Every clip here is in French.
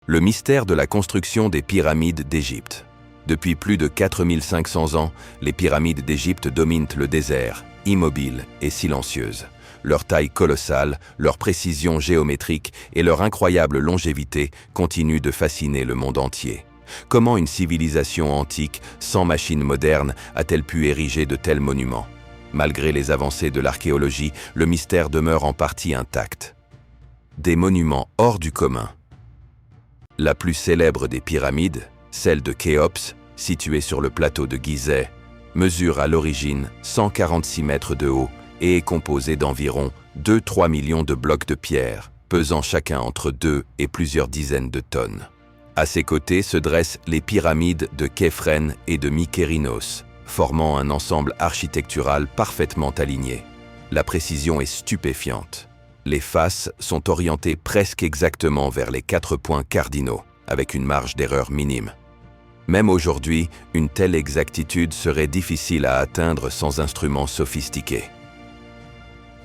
Le mystère de la construction des pyramides d'Égypte. Depuis plus de 4500 ans, les pyramides d'Égypte dominent le désert, immobiles et silencieuses. Leur taille colossale, leur précision géométrique et leur incroyable longévité continuent de fasciner le monde entier. Comment une civilisation antique, sans machines modernes, a-t-elle pu ériger de tels monuments? Malgré les avancées de l'archéologie, le mystère demeure en partie intact. Des monuments hors du commun. La plus célèbre des pyramides, celle de Khéops, située sur le plateau de Gizeh, mesure à l'origine 146 mètres de haut et est composée d'environ 2-3 millions de blocs de pierre, pesant chacun entre 2 et plusieurs dizaines de tonnes. À ses côtés se dressent les pyramides de Khéphren et de Mykérinos, formant un ensemble architectural parfaitement aligné. La précision est stupéfiante. Les faces sont orientées presque exactement vers les 4 points cardinaux, avec une marge d'erreur minime. Même aujourd'hui, une telle exactitude serait difficile à atteindre sans instruments sophistiqués.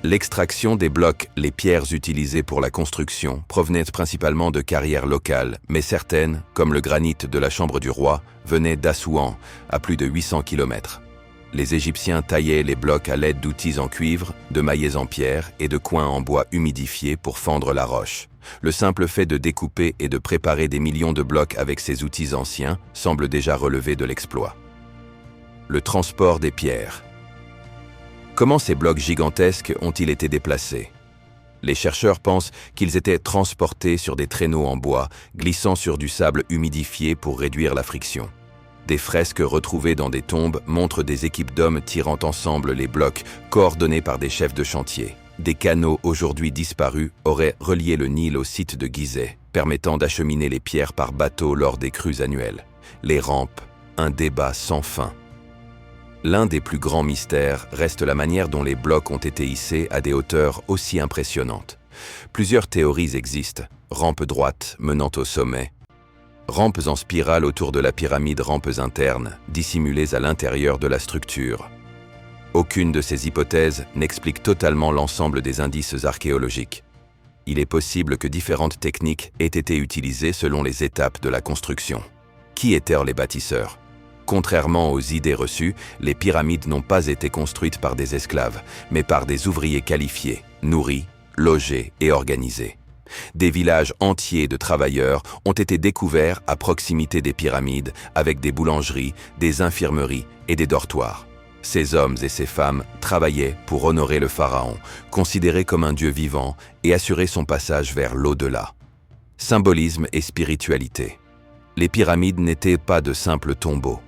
L'extraction des blocs, les pierres utilisées pour la construction, provenaient principalement de carrières locales, mais certaines, comme le granit de la Chambre du Roi, venaient d'Assouan, à plus de 800 km. Les Égyptiens taillaient les blocs à l'aide d'outils en cuivre, de maillets en pierre et de coins en bois humidifiés pour fendre la roche. Le simple fait de découper et de préparer des millions de blocs avec ces outils anciens semble déjà relever de l'exploit. Le transport des pierres. Comment ces blocs gigantesques ont-ils été déplacés? Les chercheurs pensent qu'ils étaient transportés sur des traîneaux en bois, glissant sur du sable humidifié pour réduire la friction. Des fresques retrouvées dans des tombes montrent des équipes d'hommes tirant ensemble les blocs, coordonnés par des chefs de chantier. Des canaux aujourd'hui disparus auraient relié le Nil au site de Gizeh, permettant d'acheminer les pierres par bateau lors des crues annuelles. Les rampes, un débat sans fin. L'un des plus grands mystères reste la manière dont les blocs ont été hissés à des hauteurs aussi impressionnantes. Plusieurs théories existent, rampes droites menant au sommet, rampes en spirale autour de la pyramide, rampes internes, dissimulées à l'intérieur de la structure. Aucune de ces hypothèses n'explique totalement l'ensemble des indices archéologiques. Il est possible que différentes techniques aient été utilisées selon les étapes de la construction. Qui étaient les bâtisseurs? Contrairement aux idées reçues, les pyramides n'ont pas été construites par des esclaves, mais par des ouvriers qualifiés, nourris, logés et organisés. Des villages entiers de travailleurs ont été découverts à proximité des pyramides, avec des boulangeries, des infirmeries et des dortoirs. Ces hommes et ces femmes travaillaient pour honorer le pharaon, considéré comme un dieu vivant, et assurer son passage vers l'au-delà. Symbolisme et spiritualité. Les pyramides n'étaient pas de simples tombeaux.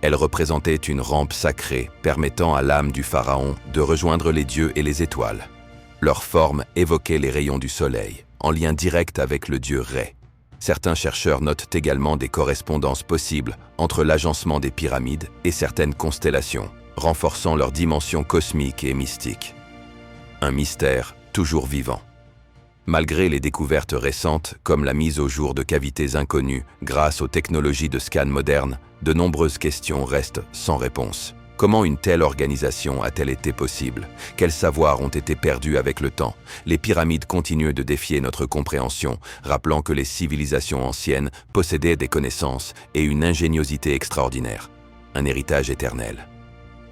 Elles représentaient une rampe sacrée permettant à l'âme du pharaon de rejoindre les dieux et les étoiles. Leur forme évoquait les rayons du soleil, en lien direct avec le dieu Ré. Certains chercheurs notent également des correspondances possibles entre l'agencement des pyramides et certaines constellations, renforçant leur dimension cosmique et mystique. Un mystère toujours vivant. Malgré les découvertes récentes, comme la mise au jour de cavités inconnues grâce aux technologies de scan modernes, de nombreuses questions restent sans réponse. Comment une telle organisation a-t-elle été possible? Quels savoirs ont été perdus avec le temps? Les pyramides continuent de défier notre compréhension, rappelant que les civilisations anciennes possédaient des connaissances et une ingéniosité extraordinaire. Un héritage éternel.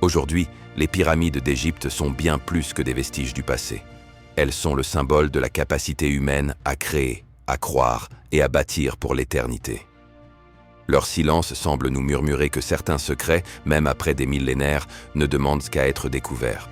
Aujourd'hui, les pyramides d'Égypte sont bien plus que des vestiges du passé. Elles sont le symbole de la capacité humaine à créer, à croire et à bâtir pour l'éternité. Leur silence semble nous murmurer que certains secrets, même après des millénaires, ne demandent qu'à être découverts.